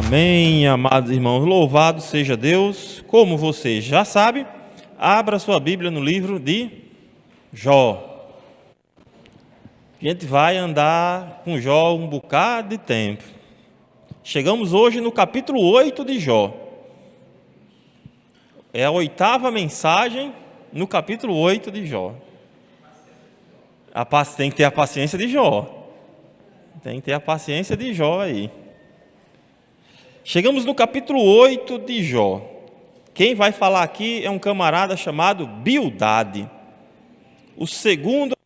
Amém, amados irmãos, louvado seja Deus. Como você já sabe, abra sua Bíblia no livro de Jó. A gente vai andar com Jó um bocado de tempo. Chegamos hoje no capítulo 8 de Jó. É a 8ª mensagem no capítulo 8 de Jó. Tem que ter a paciência de Jó. Tem que ter a paciência de Jó aí. Chegamos no capítulo 8 de Jó. Quem vai falar aqui é um camarada chamado Bildade. O segundo...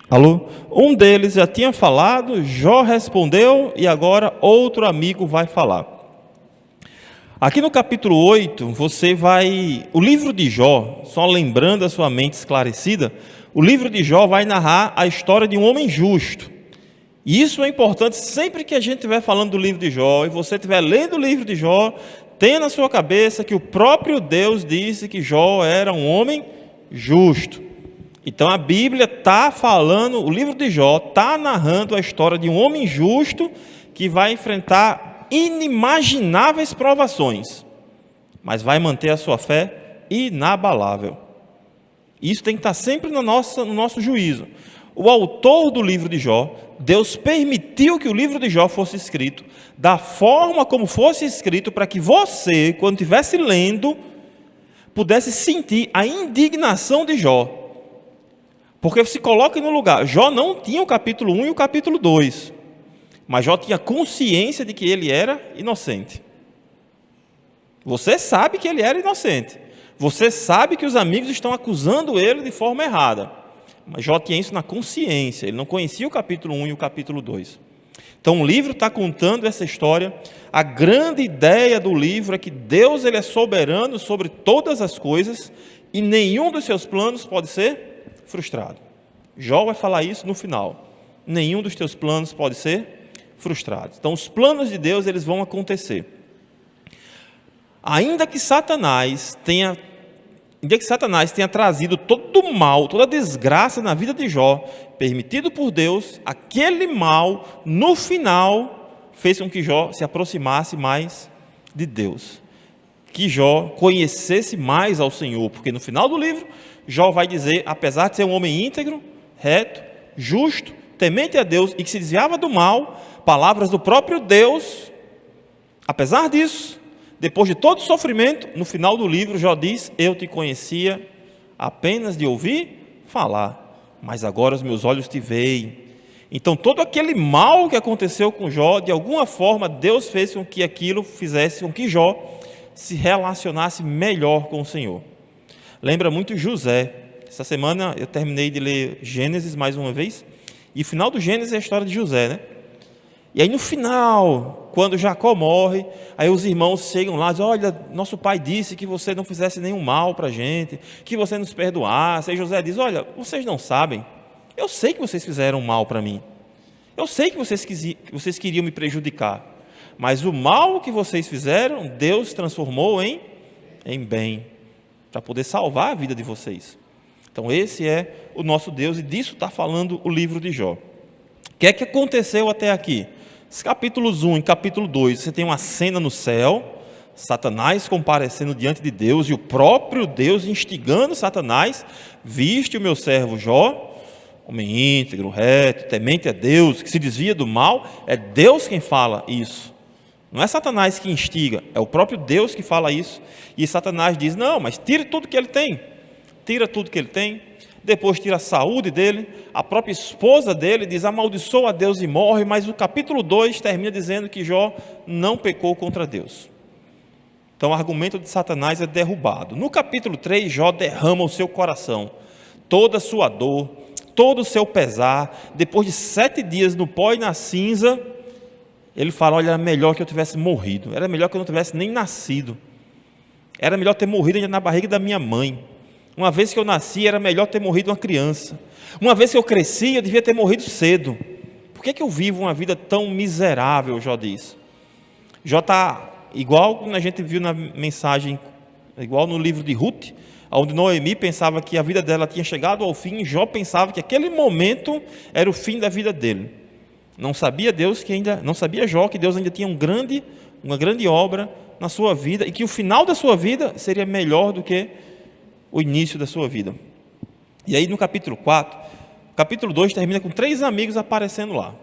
Alô? Um deles já tinha falado, Jó respondeu e agora outro amigo vai falar. Aqui no capítulo 8, você vai... O livro de Jó, só lembrando a sua mente esclarecida, o livro de Jó vai narrar a história de um homem justo. E isso é importante sempre que a gente estiver falando do livro de Jó e você estiver lendo o livro de Jó, tenha na sua cabeça que o próprio Deus disse que Jó era um homem justo. Então a Bíblia está falando, o livro de Jó está narrando a história de um homem justo que vai enfrentar inimagináveis provações, mas vai manter a sua fé inabalável. Isso tem que estar sempre no nosso juízo. O autor do livro de Jó, Deus permitiu que o livro de Jó fosse escrito da forma como fosse escrito para que você, quando estivesse lendo, pudesse sentir a indignação de Jó. Porque se coloque no lugar, Jó não tinha o capítulo 1 e o capítulo 2, mas Jó tinha consciência de que ele era inocente. Você sabe que ele era inocente. Você sabe que os amigos estão acusando ele de forma errada. Mas Jó tinha isso na consciência, ele não conhecia o capítulo 1 e o capítulo 2. Então o livro está contando essa história. A grande ideia do livro é que Deus ele é soberano sobre todas as coisas e nenhum dos seus planos pode ser frustrado. Jó vai falar isso no final. Nenhum dos teus planos pode ser frustrado. Então os planos de Deus eles vão acontecer. Ainda que Satanás tenha trazido todo o mal, toda a desgraça na vida de Jó, permitido por Deus, aquele mal, no final, fez com que Jó se aproximasse mais de Deus. Que Jó conhecesse mais ao Senhor, porque no final do livro, Jó vai dizer, apesar de ser um homem íntegro, reto, justo, temente a Deus e que se desviava do mal, palavras do próprio Deus, apesar disso, depois de todo o sofrimento, no final do livro, Jó diz, eu te conhecia apenas de ouvir falar, mas agora os meus olhos te veem. Então, todo aquele mal que aconteceu com Jó, de alguma forma, Deus fez com que aquilo fizesse com que Jó se relacionasse melhor com o Senhor. Lembra muito José. Essa semana eu terminei de ler Gênesis mais uma vez, e o final do Gênesis é a história de José, né? E aí no final, quando Jacó morre, aí os irmãos chegam lá e dizem, olha, nosso pai disse que você não fizesse nenhum mal para a gente, que você nos perdoasse. Aí José diz, olha, vocês não sabem, eu sei que vocês fizeram mal para mim, eu sei que vocês queriam me prejudicar, mas o mal que vocês fizeram, Deus transformou em bem, para poder salvar a vida de vocês. Então esse é o nosso Deus e disso está falando o livro de Jó. O que é que aconteceu até aqui? Os capítulos 1 e capítulo 2, você tem uma cena no céu, Satanás comparecendo diante de Deus e o próprio Deus instigando Satanás, viste o meu servo Jó, homem íntegro, reto, temente a Deus, que se desvia do mal, é Deus quem fala isso. Não é Satanás que instiga, é o próprio Deus que fala isso. E Satanás diz, não, mas tire tudo que ele tem, tira tudo que ele tem. Depois tira a saúde dele, a própria esposa dele diz, amaldiçoa a Deus e morre, mas o capítulo 2 termina dizendo que Jó não pecou contra Deus. Então o argumento de Satanás é derrubado. No capítulo 3, Jó derrama o seu coração, toda a sua dor, todo o seu pesar. Depois de 7 dias no pó e na cinza, ele fala, olha, era melhor que eu tivesse morrido, era melhor que eu não tivesse nem nascido, era melhor ter morrido ainda na barriga da minha mãe. Uma vez que eu nasci, era melhor ter morrido uma criança. Uma vez que eu cresci, eu devia ter morrido cedo. Por que eu vivo uma vida tão miserável, Jó diz? Jó está igual como a gente viu na mensagem, igual no livro de Ruth, onde Noemi pensava que a vida dela tinha chegado ao fim, Jó pensava que aquele momento era o fim da vida dele. Não sabia não sabia Jó que Deus ainda tinha uma grande obra na sua vida e que o final da sua vida seria melhor do que o início da sua vida. E aí no capítulo 4, capítulo 2 termina com 3 amigos aparecendo lá: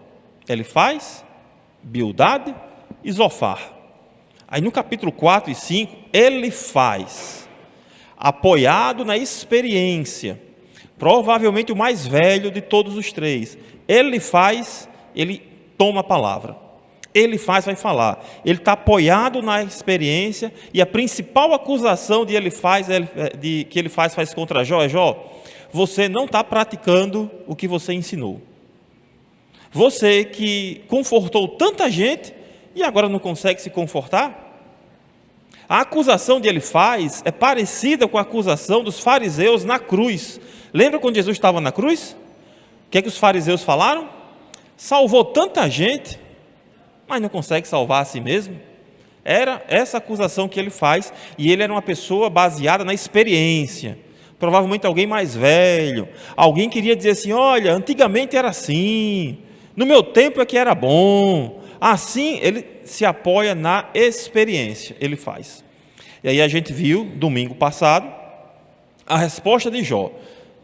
Elifaz, Bildade e Zofar. Aí no capítulo 4 e 5, Elifaz, apoiado na experiência, provavelmente o mais velho de todos os 3, Elifaz, ele toma a palavra. Elifaz vai falar. Ele está apoiado na experiência, e a principal acusação que Elifaz faz contra Jó é: Jó, você não está praticando o que você ensinou. Você que confortou tanta gente e agora não consegue se confortar? A acusação de Elifaz é parecida com a acusação dos fariseus na cruz. Lembra quando Jesus estava na cruz? O que é que os fariseus falaram? Salvou tanta gente, mas não consegue salvar a si mesmo. Era essa acusação que ele faz, e ele era uma pessoa baseada na experiência. Provavelmente alguém mais velho, alguém queria dizer assim: olha, antigamente era assim, no meu tempo é que era bom. Assim, ele se apoia na experiência, ele faz. E aí a gente viu, domingo passado, a resposta de Jó,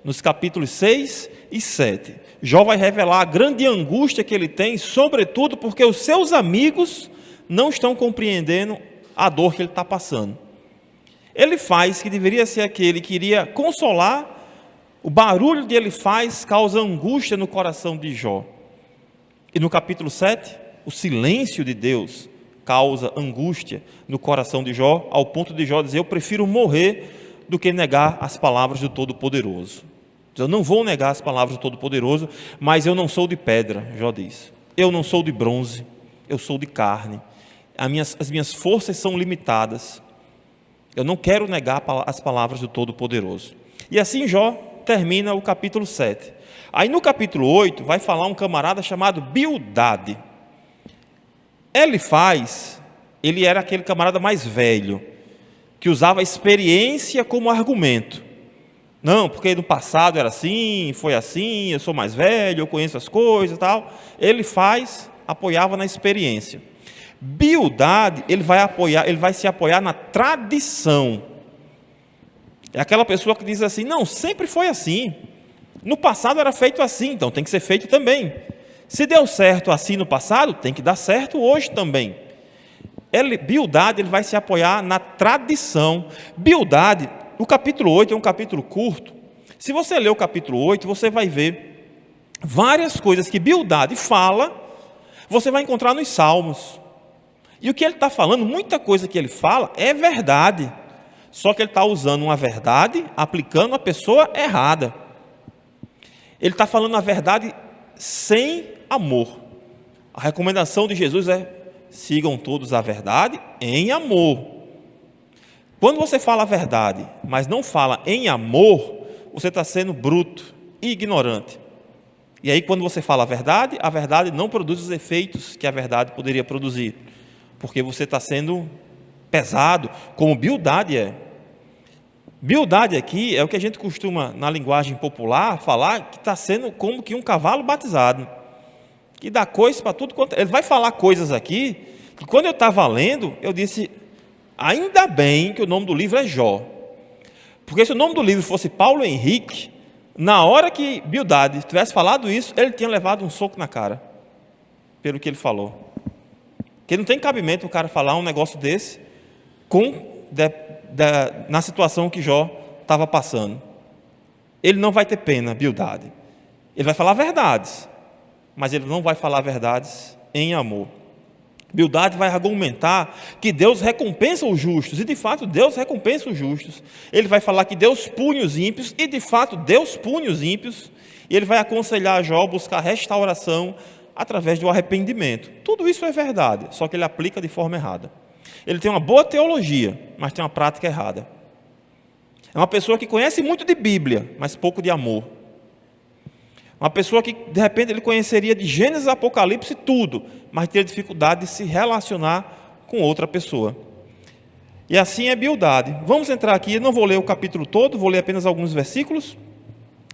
nos capítulos 6 e 7. Jó vai revelar a grande angústia que ele tem, sobretudo porque os seus amigos não estão compreendendo a dor que ele está passando. Elifaz, que deveria ser aquele que iria consolar, o barulho de Elifaz causa angústia no coração de Jó. E no capítulo 7, o silêncio de Deus causa angústia no coração de Jó, ao ponto de Jó dizer: eu prefiro morrer do que negar as palavras do Todo-Poderoso. Eu não vou negar as palavras do Todo-Poderoso, mas eu não sou de pedra, Jó diz. Eu não sou de bronze, eu sou de carne. As minhas forças são limitadas. Eu não quero negar as palavras do Todo-Poderoso. E assim Jó termina o capítulo 7. Aí no capítulo 8 vai falar um camarada chamado Bildade. Elifaz, ele era aquele camarada mais velho, que usava a experiência como argumento. Não, porque no passado era assim, foi assim, eu sou mais velho, eu conheço as coisas e tal. Elifaz apoiava na experiência. Bildade, ele vai se apoiar na tradição. É aquela pessoa que diz assim: não, sempre foi assim. No passado era feito assim, então tem que ser feito também. Se deu certo assim no passado, tem que dar certo hoje também. Bildade, ele vai se apoiar na tradição. Bildade, o capítulo 8 é um capítulo curto. Se você ler o capítulo 8, você vai ver várias coisas que Bildade fala, você vai encontrar nos Salmos. E o que ele está falando, muita coisa que ele fala é verdade, só que ele está usando uma verdade, aplicando a pessoa errada. Ele está falando a verdade sem amor. A recomendação de Jesus é: sigam todos a verdade em amor. Quando você fala a verdade, mas não fala em amor, você está sendo bruto e ignorante. E aí quando você fala a verdade não produz os efeitos que a verdade poderia produzir, porque você está sendo pesado, como Bildade é. Bildade aqui é o que a gente costuma, na linguagem popular, falar que está sendo como que um cavalo batizado, que dá coisa para tudo quanto. Ele vai falar coisas aqui, que quando eu estava lendo, eu disse: ainda bem que o nome do livro é Jó, porque se o nome do livro fosse Paulo Henrique, na hora que Bildade tivesse falado isso, ele tinha levado um soco na cara, pelo que ele falou. Porque não tem cabimento o cara falar um negócio desse na situação que Jó estava passando. Ele não vai ter pena, Bildade. Ele vai falar verdades, mas ele não vai falar verdades em amor. Bildade vai argumentar que Deus recompensa os justos, e de fato Deus recompensa os justos. Ele vai falar que Deus pune os ímpios, e de fato Deus pune os ímpios. E ele vai aconselhar Jó a buscar restauração através do arrependimento. Tudo isso é verdade, só que ele aplica de forma errada. Ele tem uma boa teologia, mas tem uma prática errada. É uma pessoa que conhece muito de Bíblia, mas pouco de amor. Uma pessoa que, de repente, ele conheceria de Gênesis a Apocalipse tudo, mas teria dificuldade de se relacionar com outra pessoa. E assim é Bildade. Vamos entrar aqui, eu não vou ler o capítulo todo, vou ler apenas alguns versículos.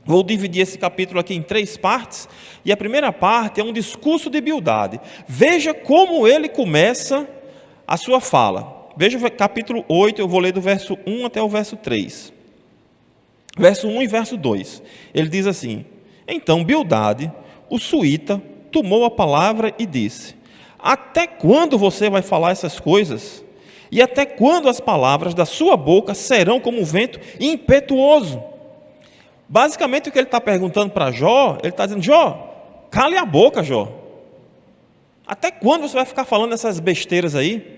Vou dividir esse capítulo aqui em 3 partes, e a primeira parte é um discurso de Bildade. Veja como ele começa a sua fala. Veja o capítulo 8, eu vou ler do verso 1 até o verso 3. Verso 1 e verso 2. Ele diz assim: Então Bildade, o suíta, tomou a palavra e disse: Até quando você vai falar essas coisas? E até quando as palavras da sua boca serão como um vento impetuoso? Basicamente o que ele está perguntando para Jó, ele está dizendo: Jó, cale a boca, Jó. Até quando você vai ficar falando essas besteiras aí?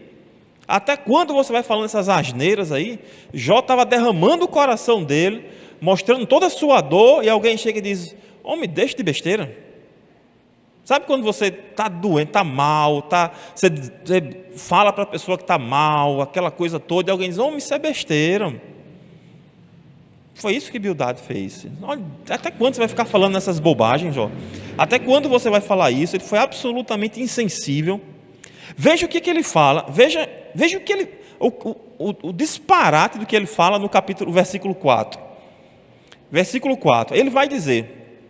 Até quando você vai falando essas asneiras aí? Jó estava derramando o coração dele, mostrando toda a sua dor, e alguém chega e diz: homem, deixa de besteira. Sabe quando você está doente, está mal, você fala para a pessoa que está mal, aquela coisa toda, e alguém diz: homem, isso é besteira. Foi isso que Bildade fez. Olha, até quando você vai ficar falando essas bobagens, Jó? Até quando você vai falar isso? Ele foi absolutamente insensível. Veja o que ele fala, veja o que ele, o disparate do que ele fala no versículo 4. Versículo 4, ele vai dizer: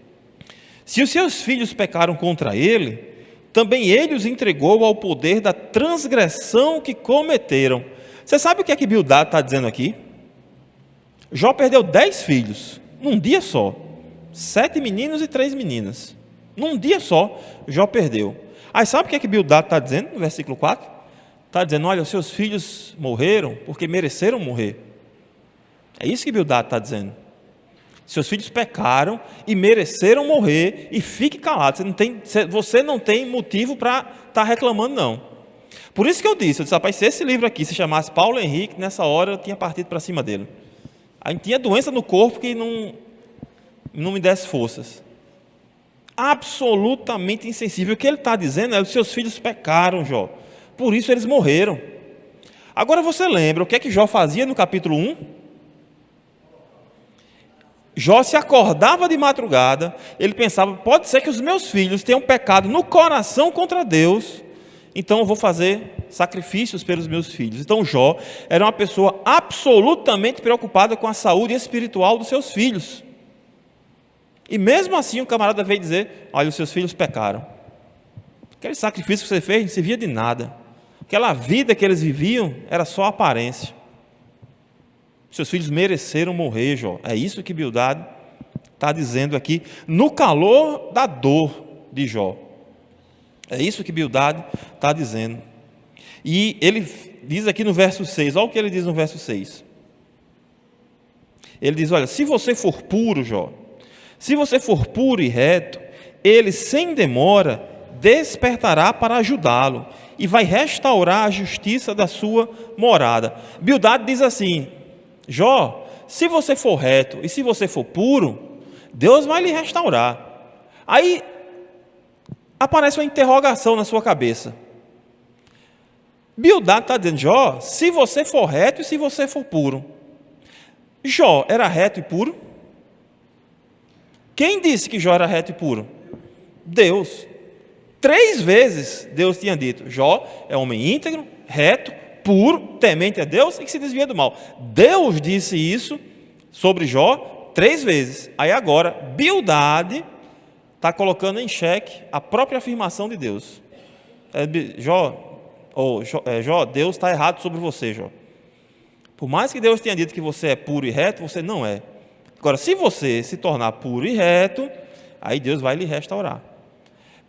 se os seus filhos pecaram contra ele, também ele os entregou ao poder da transgressão que cometeram. Você sabe o que é que Bildade está dizendo aqui? Jó perdeu 10 filhos, num dia só. 7 meninos e 3 meninas. Num dia só, Jó perdeu. Aí sabe o que é que Bildade está dizendo no versículo 4? Está dizendo: olha, os seus filhos morreram porque mereceram morrer. É isso que Bildade está dizendo. Seus filhos pecaram e mereceram morrer, e fique calado. Você não tem motivo para estar reclamando, não. Por isso que eu disse, rapaz, se esse livro aqui se chamasse Paulo Henrique, nessa hora eu tinha partido para cima dele. Aí tinha doença no corpo que não me desse forças. Absolutamente insensível. O que ele está dizendo é: os seus filhos pecaram, Jó, por isso eles morreram. Agora você lembra o que é que Jó fazia no capítulo 1? Jó se acordava de madrugada, ele pensava: pode ser que os meus filhos tenham pecado no coração contra Deus, então eu vou fazer sacrifícios pelos meus filhos. Então Jó era uma pessoa absolutamente preocupada com a saúde espiritual dos seus filhos. E mesmo assim o camarada veio dizer: olha, os seus filhos pecaram. Aquele sacrifício que você fez não servia de nada. Aquela vida que eles viviam era só aparência. Seus filhos mereceram morrer, Jó. É isso que Bildade está dizendo aqui, no calor da dor de Jó. É isso que Bildade está dizendo. E ele diz aqui no verso 6, olha o que ele diz no verso 6. Ele diz: olha, se você for puro, Jó, se você for puro e reto, ele sem demora despertará para ajudá-lo e vai restaurar a justiça da sua morada. Bildade diz assim: Jó, se você for reto e se você for puro, Deus vai lhe restaurar. Aí aparece uma interrogação na sua cabeça. Bildade está dizendo: Jó, se você for reto e se você for puro. Jó era reto e puro? Quem disse que Jó era reto e puro? Deus. 3 vezes Deus tinha dito: Jó é homem íntegro, reto, puro, temente a Deus e que se desvia do mal. Deus disse isso sobre Jó 3 vezes. Aí agora Bildade está colocando em xeque a própria afirmação de Deus. Jó, Deus está errado sobre você, Jó. Por mais que Deus tenha dito que você é puro e reto, você não é. Agora, se você se tornar puro e reto, aí Deus vai lhe restaurar.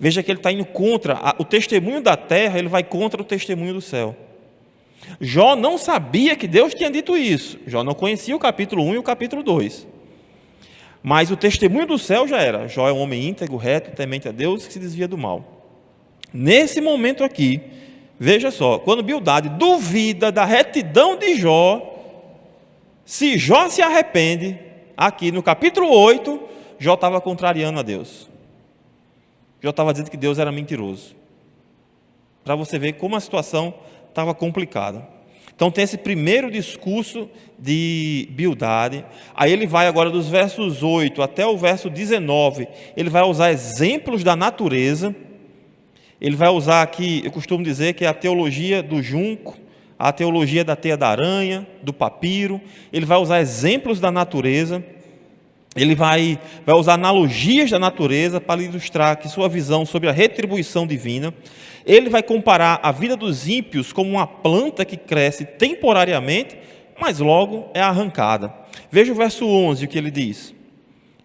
Veja que ele está indo contra o testemunho da terra, ele vai contra o testemunho do céu. Jó não sabia que Deus tinha dito isso. Jó não conhecia o capítulo 1 e o capítulo 2. Mas o testemunho do céu já era: Jó é um homem íntegro, reto, temente a Deus, que se desvia do mal. Nesse momento aqui, veja só, quando Bildade duvida da retidão de Jó, se Jó se arrepende, aqui no capítulo 8, Jó estava contrariando a Deus. Jó estava dizendo que Deus era mentiroso. Para você ver como a situação estava complicada. Então tem esse primeiro discurso de Bildade. Aí ele vai agora dos versos 8 até o verso 19. Ele vai usar exemplos da natureza. Ele vai usar aqui, eu costumo dizer que é a teologia do junco, a teologia da teia da aranha, do papiro. Ele vai usar exemplos da natureza. Ele vai usar analogias da natureza para ilustrar que sua visão sobre a retribuição divina. Ele vai comparar a vida dos ímpios como uma planta que cresce temporariamente, mas logo é arrancada. Veja o verso 11, o que ele diz.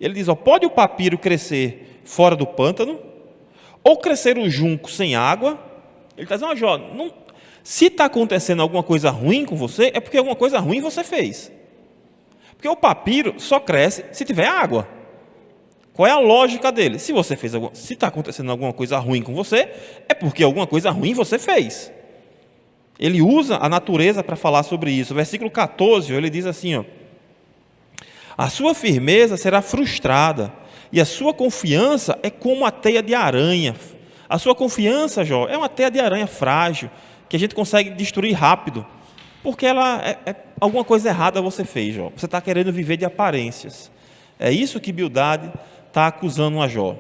Ele diz, pode o papiro crescer fora do pântano? Ou crescer o junco sem água? Ele está dizendo, Jó, se está acontecendo alguma coisa ruim com você, é porque alguma coisa ruim você fez. Porque o papiro só cresce se tiver água. Qual é a lógica dele? Se está acontecendo alguma coisa ruim com você, é porque alguma coisa ruim você fez. Ele usa a natureza para falar sobre isso. O versículo 14, ele diz assim, a sua firmeza será frustrada, e a sua confiança é como a teia de aranha. A sua confiança, Jó, é uma teia de aranha frágil, que a gente consegue destruir rápido, porque alguma coisa errada você fez, Jó. Você está querendo viver de aparências. É isso que Bildade está acusando a Jó.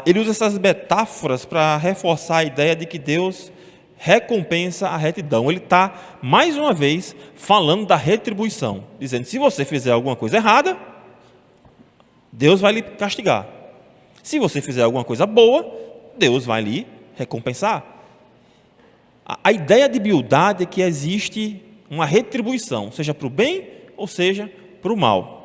Ele usa essas metáforas para reforçar a ideia de que Deus recompensa a retidão. Ele está, mais uma vez, falando da retribuição, dizendo, se você fizer alguma coisa errada, Deus vai lhe castigar. Se você fizer alguma coisa boa, Deus vai lhe recompensar. A ideia de Bildade é que existe uma retribuição, seja para o bem ou seja para o mal.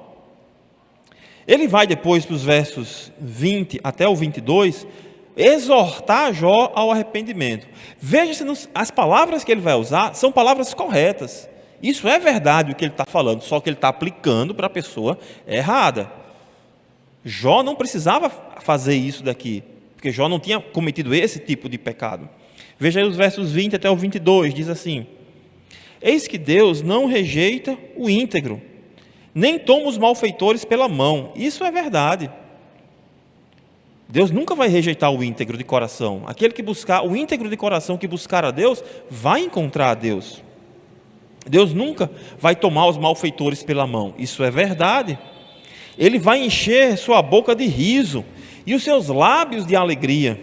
Ele vai depois para os versos 20 até o 22, exortar Jó ao arrependimento. Veja se as palavras que ele vai usar são palavras corretas. Isso é verdade o que ele está falando, só que ele está aplicando para a pessoa errada. Jó não precisava fazer isso daqui, porque Jó não tinha cometido esse tipo de pecado. Veja aí os versos 20 até o 22, diz assim, eis que Deus não rejeita o íntegro, nem toma os malfeitores pela mão. Isso é verdade. Deus nunca vai rejeitar o íntegro de coração. O íntegro de coração que buscar a Deus, vai encontrar a Deus. Deus nunca vai tomar os malfeitores pela mão. Isso é verdade. Ele vai encher sua boca de riso e os seus lábios de alegria.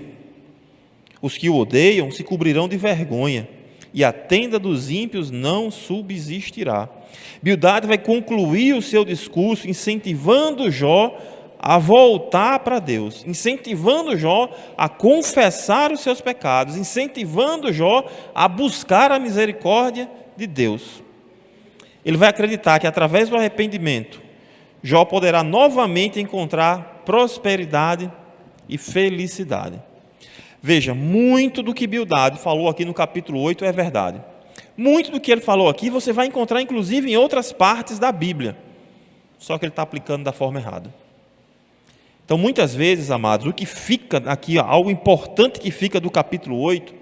Os que o odeiam se cobrirão de vergonha, e a tenda dos ímpios não subsistirá. Bildade vai concluir o seu discurso incentivando Jó a voltar para Deus, incentivando Jó a confessar os seus pecados, incentivando Jó a buscar a misericórdia de Deus. Ele vai acreditar que através do arrependimento, Jó poderá novamente encontrar prosperidade e felicidade. Veja, muito do que Bildade falou aqui no capítulo 8 é verdade. Muito do que ele falou aqui você vai encontrar inclusive em outras partes da Bíblia, só que ele está aplicando da forma errada. Então, muitas vezes, amados, o que fica aqui, algo importante que fica do capítulo 8,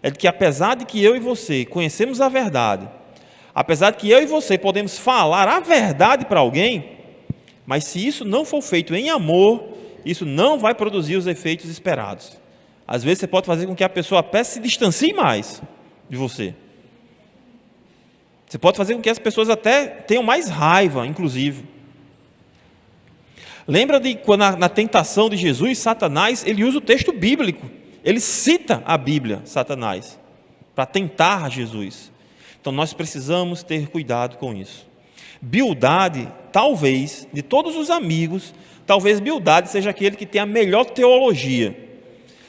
é que apesar de que eu e você conhecemos a verdade, apesar de que eu e você podemos falar a verdade para alguém, mas se isso não for feito em amor, isso não vai produzir os efeitos esperados. Às vezes você pode fazer com que a pessoa até se distancie mais de você. Você pode fazer com que as pessoas até tenham mais raiva, inclusive. Lembra de quando na tentação de Jesus, Satanás, ele usa o texto bíblico. Ele cita a Bíblia, Satanás, para tentar Jesus. Então nós precisamos ter cuidado com isso. Bildade, talvez, de todos os amigos, talvez Bildade seja aquele que tem a melhor teologia,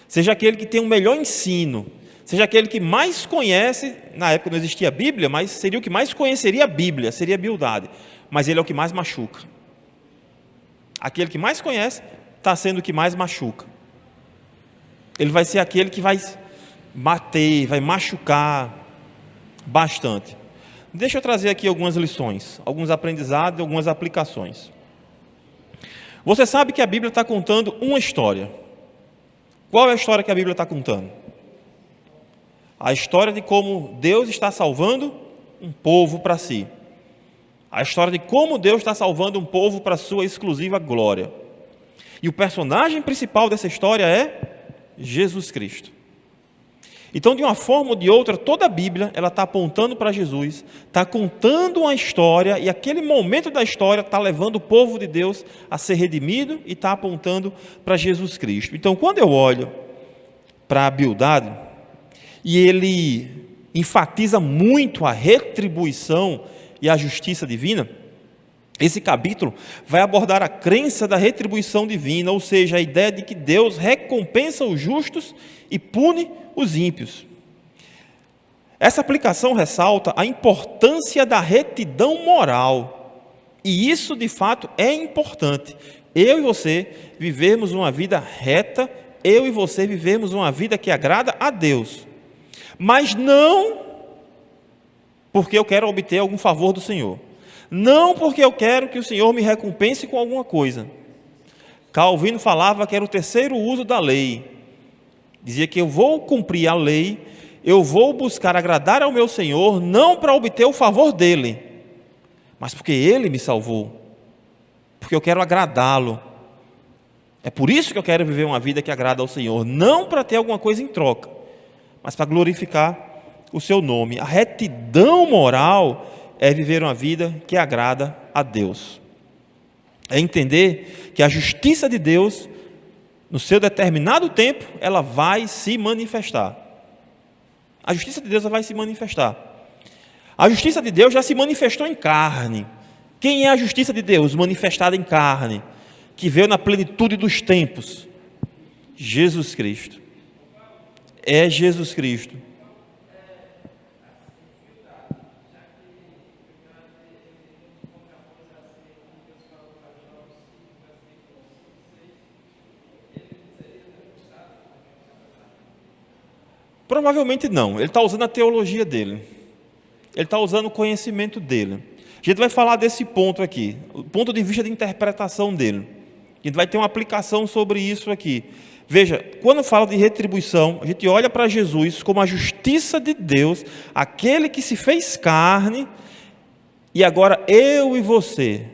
seja aquele que tem o melhor ensino, seja aquele que mais conhece. Na época não existia a Bíblia, mas seria o que mais conheceria a Bíblia, seria Bildade. Mas ele é o que mais machuca. Aquele que mais conhece está sendo o que mais machuca. Ele vai ser aquele que vai bater, vai machucar bastante. Deixa eu trazer aqui algumas lições, alguns aprendizados e algumas aplicações. Você sabe que a Bíblia está contando uma história. Qual é a história que a Bíblia está contando? A história de como Deus está salvando um povo para si. A história de como Deus está salvando um povo para a sua exclusiva glória. E o personagem principal dessa história é Jesus Cristo. Então, de uma forma ou de outra, toda a Bíblia ela está apontando para Jesus, está contando uma história, e aquele momento da história está levando o povo de Deus a ser redimido e está apontando para Jesus Cristo. Então, quando eu olho para a Bildade, e ele enfatiza muito a retribuição e a justiça divina, Esse capítulo vai abordar a crença da retribuição divina, ou seja, a ideia de que Deus recompensa os justos e pune os ímpios. Essa aplicação ressalta a importância da retidão moral. E isso, de fato, é importante. Eu e você vivermos uma vida reta, eu e você vivermos uma vida que agrada a Deus. Mas não porque eu quero obter algum favor do Senhor. Não porque eu quero que o Senhor me recompense com alguma coisa. Calvino falava que era o terceiro uso da lei. Dizia que eu vou cumprir a lei, eu vou buscar agradar ao meu Senhor, não para obter o favor dele, mas porque ele me salvou, porque eu quero agradá-lo. É por isso que eu quero viver uma vida que agrada ao Senhor, não para ter alguma coisa em troca, mas para glorificar o seu nome. A retidão moral é viver uma vida que agrada a Deus. É entender que a justiça de Deus, no seu determinado tempo, ela vai se manifestar. A justiça de Deus vai se manifestar. A justiça de Deus já se manifestou em carne. Quem é a justiça de Deus manifestada em carne? Que veio na plenitude dos tempos. Jesus Cristo. É Jesus Cristo. Provavelmente não, ele está usando a teologia dele, ele está usando o conhecimento dele. A gente vai falar desse ponto aqui, o ponto de vista de interpretação dele. A gente vai ter uma aplicação sobre isso aqui. Veja, quando fala de retribuição, a gente olha para Jesus como a justiça de Deus, aquele que se fez carne, e agora eu e você,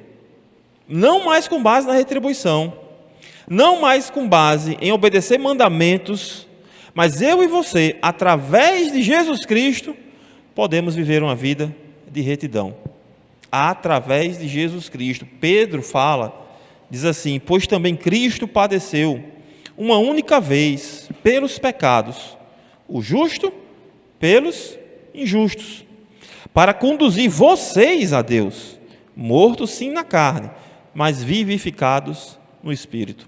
não mais com base na retribuição, não mais com base em obedecer mandamentos, mas eu e você, através de Jesus Cristo, podemos viver uma vida de retidão. Através de Jesus Cristo. Pedro fala, diz assim: pois também Cristo padeceu uma única vez pelos pecados, o justo pelos injustos, para conduzir vocês a Deus, mortos sim na carne, mas vivificados no Espírito.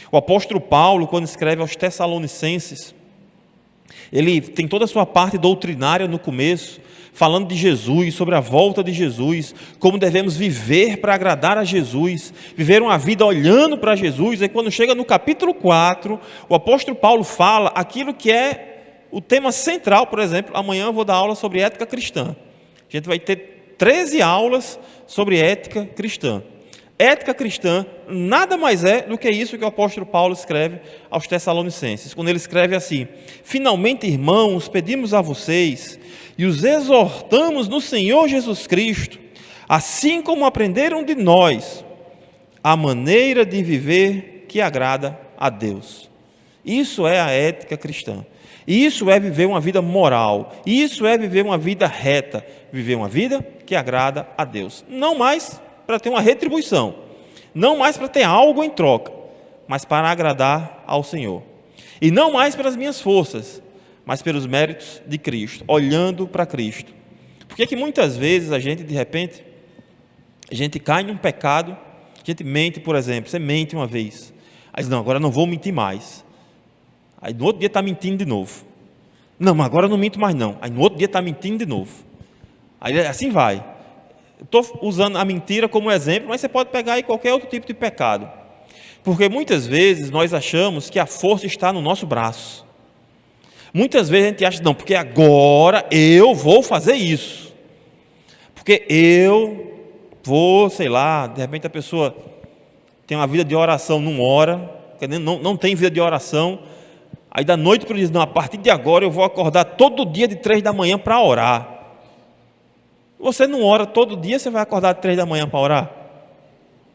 O apóstolo Paulo, quando escreve aos Tessalonicenses, ele tem toda a sua parte doutrinária no começo, falando de Jesus, sobre a volta de Jesus, como devemos viver para agradar a Jesus, viver uma vida olhando para Jesus. E quando chega no capítulo 4, o apóstolo Paulo fala aquilo que é o tema central. Por exemplo, amanhã eu vou dar aula sobre ética cristã. A gente vai ter 13 aulas sobre ética cristã. Ética cristã nada mais é do que isso que o apóstolo Paulo escreve aos Tessalonicenses, quando ele escreve assim: finalmente, irmãos, pedimos a vocês e os exortamos no Senhor Jesus Cristo, assim como aprenderam de nós, a maneira de viver que agrada a Deus. Isso é a ética cristã. Isso é viver uma vida moral. Isso é viver uma vida reta. Viver uma vida que agrada a Deus. Não mais para ter uma retribuição, não mais para ter algo em troca, mas para agradar ao Senhor. E não mais pelas minhas forças, mas pelos méritos de Cristo, olhando para Cristo. Porque que muitas vezes a gente, de repente, a gente cai num pecado, a gente mente, por exemplo, você mente uma vez, aí diz, não, agora não vou mentir mais. Aí no outro dia está mentindo de novo. Não, mas agora não minto mais não. Aí no outro dia está mentindo de novo. Aí assim vai. Estou usando a mentira como exemplo, mas você pode pegar aí qualquer outro tipo de pecado. Porque muitas vezes nós achamos que a força está no nosso braço. Muitas vezes a gente acha, não, porque agora eu vou fazer isso. Porque eu vou, sei lá, de repente a pessoa tem uma vida de oração, não ora, não tem vida de oração, aí da noite para o dia, não, a partir de agora eu vou acordar todo dia de 3 da manhã para orar. Você não ora todo dia, você vai acordar de 3 da manhã para orar?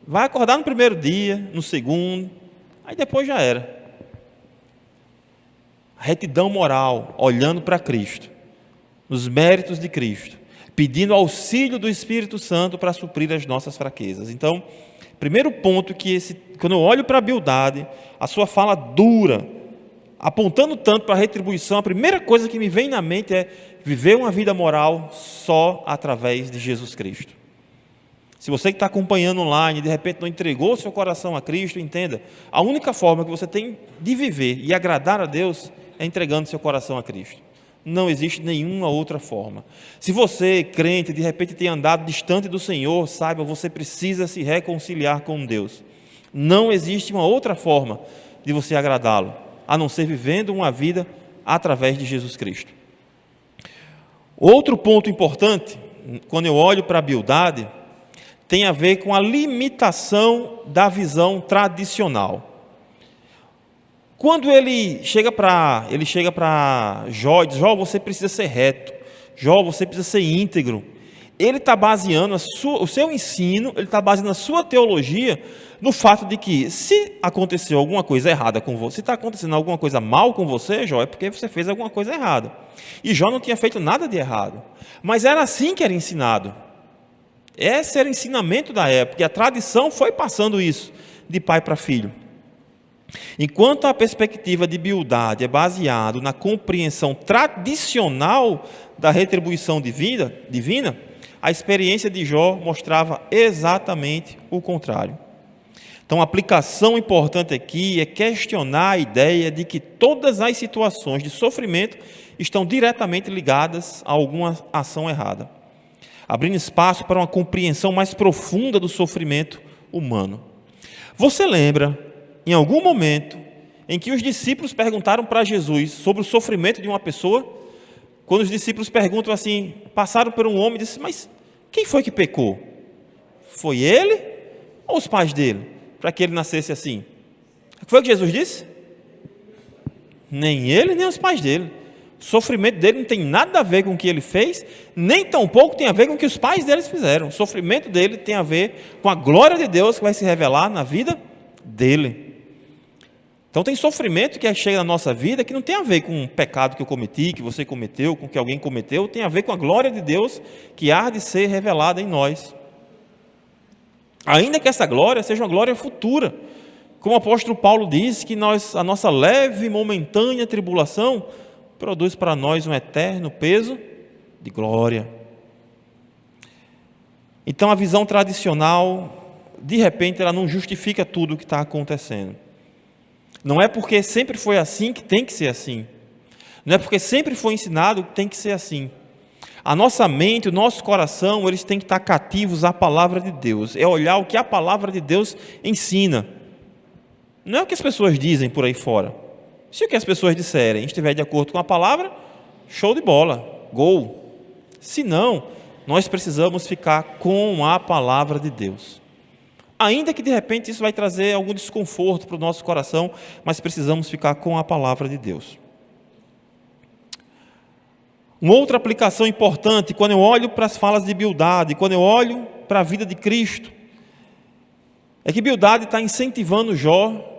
Vai acordar no primeiro dia, no segundo, aí depois já era. A retidão moral, olhando para Cristo, nos méritos de Cristo, pedindo auxílio do Espírito Santo para suprir as nossas fraquezas. Então, primeiro ponto quando eu olho para a Bildade, a sua fala dura, apontando tanto para a retribuição, a primeira coisa que me vem na mente é viver uma vida moral só através de Jesus Cristo. Se você que está acompanhando online, de repente não entregou seu coração a Cristo, entenda, a única forma que você tem de viver e agradar a Deus é entregando seu coração a Cristo. Não existe nenhuma outra forma. Se você, crente, de repente tem andado distante do Senhor, saiba, você precisa se reconciliar com Deus. Não existe uma outra forma de você agradá-lo, a não ser vivendo uma vida através de Jesus Cristo. Outro ponto importante, quando eu olho para a Bildade, tem a ver com a limitação da visão tradicional. Quando ele chega para Jó e diz: Jó, você precisa ser reto, Jó, você precisa ser íntegro. Ele está baseando o seu ensino, ele está baseando a sua teologia no fato de que, se aconteceu alguma coisa errada com você, se está acontecendo alguma coisa mal com você, Jó, é porque você fez alguma coisa errada. E Jó não tinha feito nada de errado, mas era assim que era ensinado. Esse era o ensinamento da época, e a tradição foi passando isso de pai para filho. Enquanto a perspectiva de Bildade é baseada na compreensão tradicional da retribuição divina, a experiência de Jó mostrava exatamente o contrário. Então, a aplicação importante aqui é questionar a ideia de que todas as situações de sofrimento estão diretamente ligadas a alguma ação errada, abrindo espaço para uma compreensão mais profunda do sofrimento humano. Você lembra, em algum momento, em que os discípulos perguntaram para Jesus sobre o sofrimento de uma pessoa? Quando os discípulos perguntam assim, passaram por um homem e disseram: mas quem foi que pecou? Foi ele ou os pais dele, para que ele nascesse assim? Foi o que Jesus disse? Nem ele, nem os pais dele. O sofrimento dele não tem nada a ver com o que ele fez, nem tampouco tem a ver com o que os pais deles fizeram. O sofrimento dele tem a ver com a glória de Deus que vai se revelar na vida dele. Então tem sofrimento que chega na nossa vida que não tem a ver com um pecado que eu cometi, que você cometeu, com que alguém cometeu, tem a ver com a glória de Deus que há de ser revelada em nós. Ainda que essa glória seja uma glória futura, como o apóstolo Paulo diz, que a nossa leve e momentânea tribulação produz para nós um eterno peso de glória. Então a visão tradicional, de repente, ela não justifica tudo o que está acontecendo. Não é porque sempre foi assim que tem que ser assim. Não é porque sempre foi ensinado que tem que ser assim. A nossa mente, o nosso coração, eles têm que estar cativos à palavra de Deus. É olhar o que a palavra de Deus ensina. Não é o que as pessoas dizem por aí fora. Se o que as pessoas disserem estiver de acordo com a palavra, show de bola, gol. Se não, nós precisamos ficar com a palavra de Deus. Ainda que de repente isso vai trazer algum desconforto para o nosso coração, mas precisamos ficar com a palavra de Deus. Uma outra aplicação importante, quando eu olho para as falas de Bildade, quando eu olho para a vida de Cristo, é que Bildade está incentivando Jó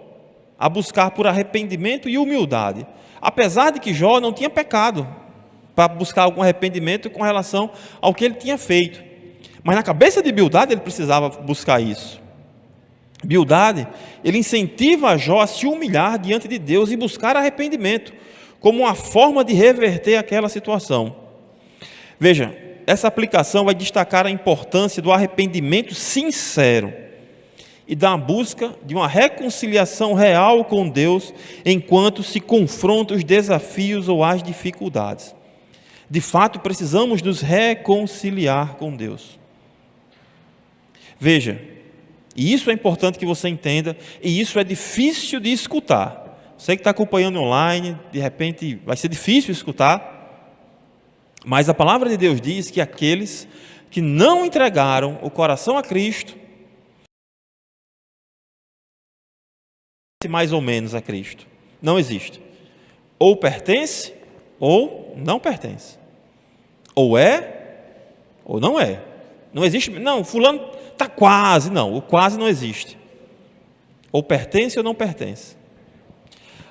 a buscar por arrependimento e humildade, apesar de que Jó não tinha pecado para buscar algum arrependimento com relação ao que ele tinha feito, mas na cabeça de Bildade ele precisava buscar isso. Bildade, ele incentiva Jó a se humilhar diante de Deus e buscar arrependimento, como uma forma de reverter aquela situação. Veja, essa aplicação vai destacar a importância do arrependimento sincero e da busca de uma reconciliação real com Deus enquanto se confronta os desafios ou as dificuldades. De fato, precisamos nos reconciliar com Deus. Veja, e isso é importante que você entenda, e isso é difícil de escutar. Você que está acompanhando online, de repente vai ser difícil escutar, mas a palavra de Deus diz que aqueles que não entregaram o coração a Cristo, mais ou menos a Cristo, não existe. Ou pertence, ou não pertence. Ou é, ou não é. Não existe, não, fulano está quase, não, o quase não existe. Ou pertence ou não pertence.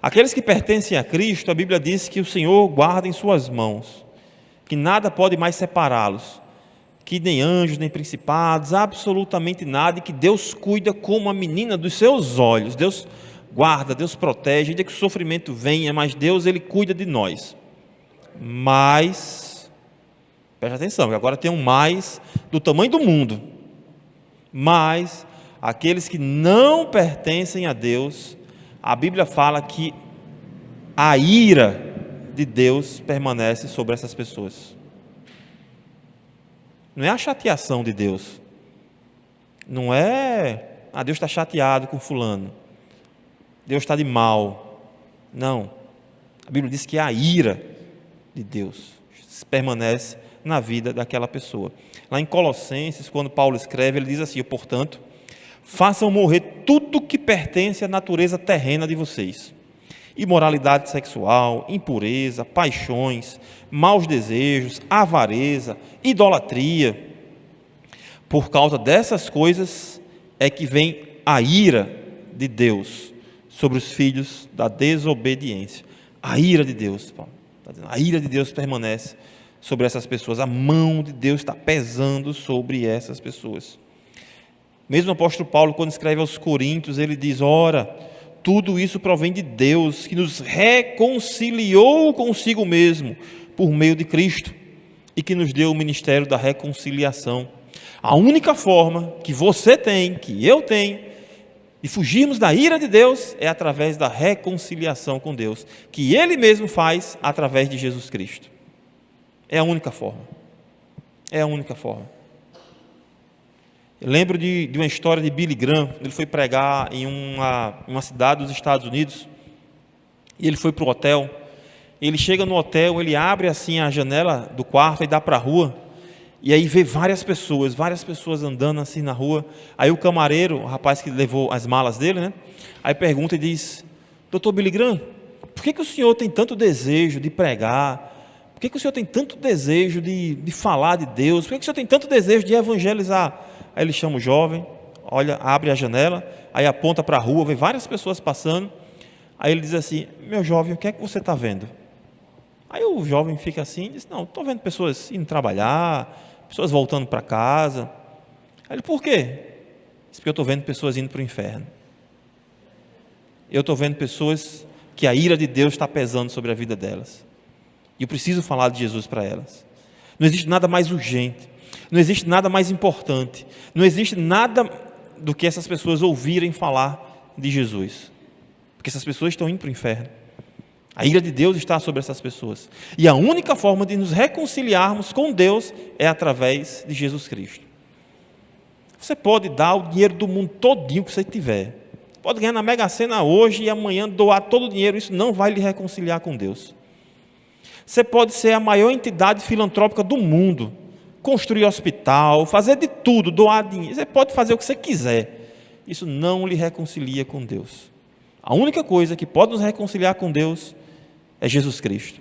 Aqueles que pertencem a Cristo, a Bíblia diz que o Senhor guarda em suas mãos, que nada pode mais separá-los, que nem anjos, nem principados, absolutamente nada, e que Deus cuida como a menina dos seus olhos. Deus guarda, Deus protege, ainda que o sofrimento venha, mas Deus, Ele cuida de nós. Mas, preste atenção, que agora tem um mais do tamanho do mundo. Mas aqueles que não pertencem a Deus, a Bíblia fala que a ira de Deus permanece sobre essas pessoas. Não é a chateação de Deus. Não é, Deus está chateado com fulano. Deus está de mal. Não. A Bíblia diz que a ira de Deus permanece na vida daquela pessoa. Lá em Colossenses, quando Paulo escreve, ele diz assim: portanto, façam morrer tudo que pertence à natureza terrena de vocês: imoralidade sexual, impureza, paixões, maus desejos, avareza, idolatria. Por causa dessas coisas é que vem a ira de Deus sobre os filhos da desobediência. A ira de Deus, Paulo está dizendo, a ira de Deus permanece sobre essas pessoas. A mão de Deus está pesando sobre essas pessoas. Mesmo o apóstolo Paulo, quando escreve aos Coríntios, ele diz: ora, tudo isso provém de Deus, que nos reconciliou consigo mesmo por meio de Cristo e que nos deu o ministério da reconciliação. A única forma que você tem, que eu tenho, de fugirmos da ira de Deus é através da reconciliação com Deus, que Ele mesmo faz através de Jesus Cristo. É a única forma. É a única forma. Eu lembro de uma história de Billy Graham. Ele foi pregar em uma cidade dos Estados Unidos, e ele foi para o hotel. Ele chega no hotel, ele abre assim a janela do quarto e dá para a rua, e aí vê várias pessoas andando assim na rua. Aí o camareiro, o rapaz que levou as malas dele, né, aí pergunta e diz: doutor Billy Graham, por que o senhor tem tanto desejo de pregar? Por que o senhor tem tanto desejo de falar de Deus? Por que o senhor tem tanto desejo de evangelizar? Aí ele chama o jovem, olha, abre a janela, aí aponta para a rua, vê várias pessoas passando. Aí ele diz assim: meu jovem, o que é que você está vendo? Aí o jovem fica assim e diz: não, estou vendo pessoas indo trabalhar, pessoas voltando para casa. Aí ele: por quê? Diz: porque eu estou vendo pessoas indo para o inferno. Eu estou vendo pessoas que a ira de Deus está pesando sobre a vida delas. E eu preciso falar de Jesus para elas. Não existe nada mais urgente, não existe nada mais importante, não existe nada do que essas pessoas ouvirem falar de Jesus, porque essas pessoas estão indo para o inferno. A ira de Deus está sobre essas pessoas, e a única forma de nos reconciliarmos com Deus é através de Jesus Cristo. Você pode dar o dinheiro do mundo todinho que você tiver, pode ganhar na Mega Sena hoje e amanhã doar todo o dinheiro, isso não vai lhe reconciliar com Deus. Você pode ser a maior entidade filantrópica do mundo, construir hospital, fazer de tudo, doar dinheiro, você pode fazer o que você quiser, isso não lhe reconcilia com Deus. A única coisa que pode nos reconciliar com Deus é Jesus Cristo,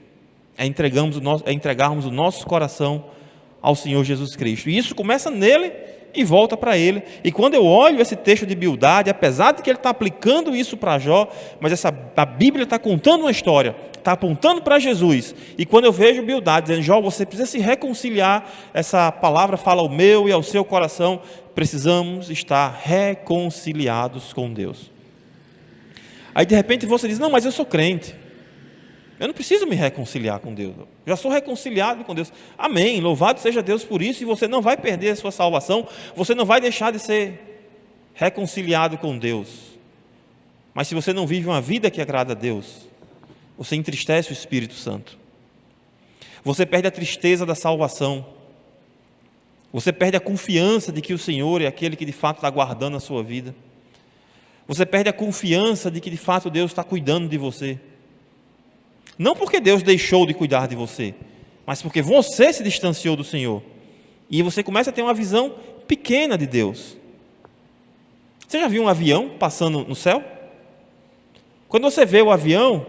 é entregarmos o nosso coração ao Senhor Jesus Cristo, e isso começa nele e volta para ele. E quando eu olho esse texto de Bildade, apesar de que ele está aplicando isso para Jó, mas a Bíblia está contando uma história, está apontando para Jesus, e quando eu vejo Bildade dizendo: Jó, você precisa se reconciliar, essa palavra fala ao meu e ao seu coração, precisamos estar reconciliados com Deus. Aí de repente você diz: não, mas eu sou crente, eu não preciso me reconciliar com Deus, já sou reconciliado com Deus. Amém, louvado seja Deus por isso, e você não vai perder a sua salvação, você não vai deixar de ser reconciliado com Deus. Mas se você não vive uma vida que agrada a Deus, você entristece o Espírito Santo, você perde a tristeza da salvação, você perde a confiança de que o Senhor é aquele que de fato está guardando a sua vida, você perde a confiança de que de fato Deus está cuidando de você. Não porque Deus deixou de cuidar de você, mas porque você se distanciou do Senhor, e você começa a ter uma visão pequena de Deus. Você já viu um avião passando no céu? Quando você vê o avião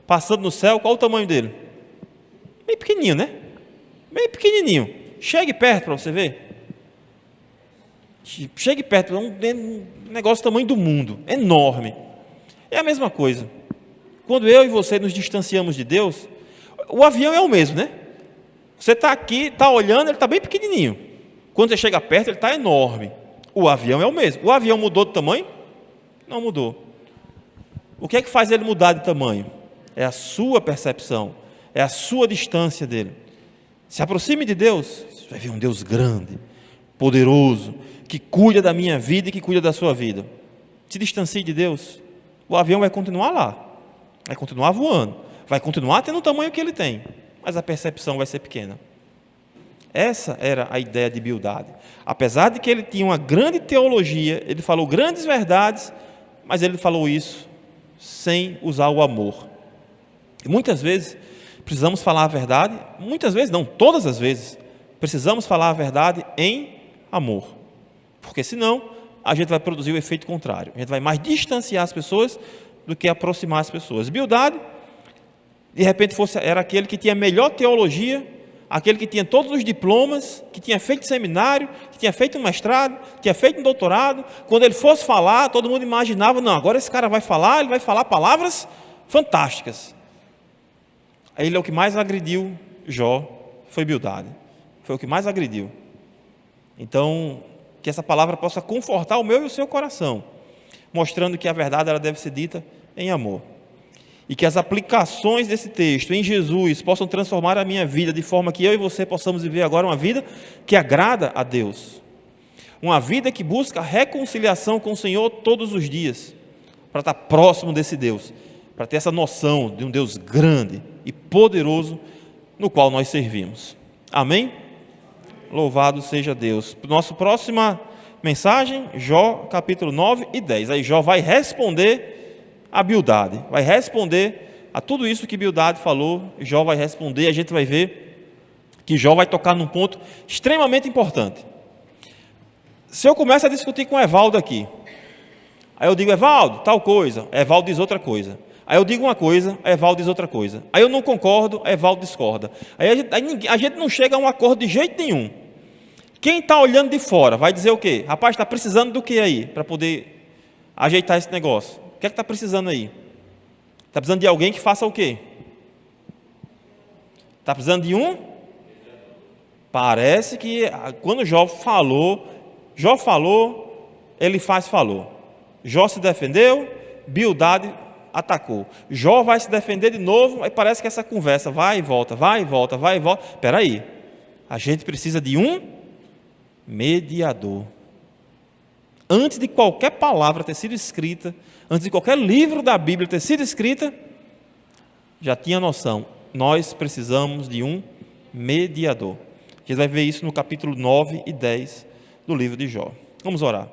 passando no céu, qual o tamanho dele? Bem pequenininho, né? Bem pequenininho. Chegue perto para você ver. Chegue perto, é um negócio do tamanho do mundo, enorme. É a mesma coisa. Quando eu e você nos distanciamos de Deus, o avião é o mesmo, né? Você está aqui, está olhando, ele está bem pequenininho. Quando você chega perto, ele está enorme. O avião é o mesmo. O avião mudou de tamanho? Não mudou. O que é que faz ele mudar de tamanho? É a sua percepção, é a sua distância dele. Se aproxime de Deus, você vai ver um Deus grande, poderoso, que cuida da minha vida e que cuida da sua vida. Se distancie de Deus, o avião vai continuar lá, vai continuar voando, vai continuar tendo o tamanho que ele tem, mas a percepção vai ser pequena. Essa era a ideia de Bildade. Apesar de que ele tinha uma grande teologia, ele falou grandes verdades, mas ele falou isso sem usar o amor. E muitas vezes precisamos falar a verdade, muitas vezes não, todas as vezes, precisamos falar a verdade em amor. Porque senão a gente vai produzir o efeito contrário. A gente vai mais distanciar as pessoas do que aproximar as pessoas. Bildade, de repente, era aquele que tinha melhor teologia, aquele que tinha todos os diplomas, que tinha feito seminário, que tinha feito um mestrado, que tinha feito um doutorado. Quando ele fosse falar, todo mundo imaginava, não, agora esse cara vai falar, ele vai falar palavras fantásticas. Aí ele é o que mais agrediu Jó, foi Bildade. Foi o que mais agrediu. Então, que essa palavra possa confortar o meu e o seu coração, mostrando que a verdade ela deve ser dita em amor. E que as aplicações desse texto em Jesus possam transformar a minha vida de forma que eu e você possamos viver agora uma vida que agrada a Deus. Uma vida que busca reconciliação com o Senhor todos os dias, para estar próximo desse Deus, para ter essa noção de um Deus grande e poderoso no qual nós servimos. Amém? Louvado seja Deus. Nossa próxima mensagem, Jó, capítulo 9 e 10. Aí Jó vai responder a Bildade, vai responder a tudo isso que Bildade falou. Jó vai responder, a gente vai ver que Jó vai tocar num ponto extremamente importante. Se eu começo a discutir com Evaldo aqui, aí eu digo, Evaldo, tal coisa, Evaldo diz outra coisa. Aí eu digo uma coisa, Evaldo diz outra coisa. Aí eu não concordo, Evaldo discorda. Aí a gente não chega a um acordo de jeito nenhum. Quem está olhando de fora vai dizer o quê? Rapaz, está precisando do que aí, para poder ajeitar esse negócio? O que é que está precisando aí? Está precisando de alguém que faça o quê? Está precisando de um? Parece que quando Jó falou, Elifaz falou. Jó se defendeu, Bildade atacou. Jó vai se defender de novo, aí parece que essa conversa vai e volta, vai e volta, vai e volta. Espera aí, a gente precisa de um mediador. Antes de qualquer palavra ter sido escrita, antes de qualquer livro da Bíblia ter sido escrita, já tinha noção, nós precisamos de um mediador. A gente vai ver isso no capítulo 9 e 10 do livro de Jó. Vamos orar.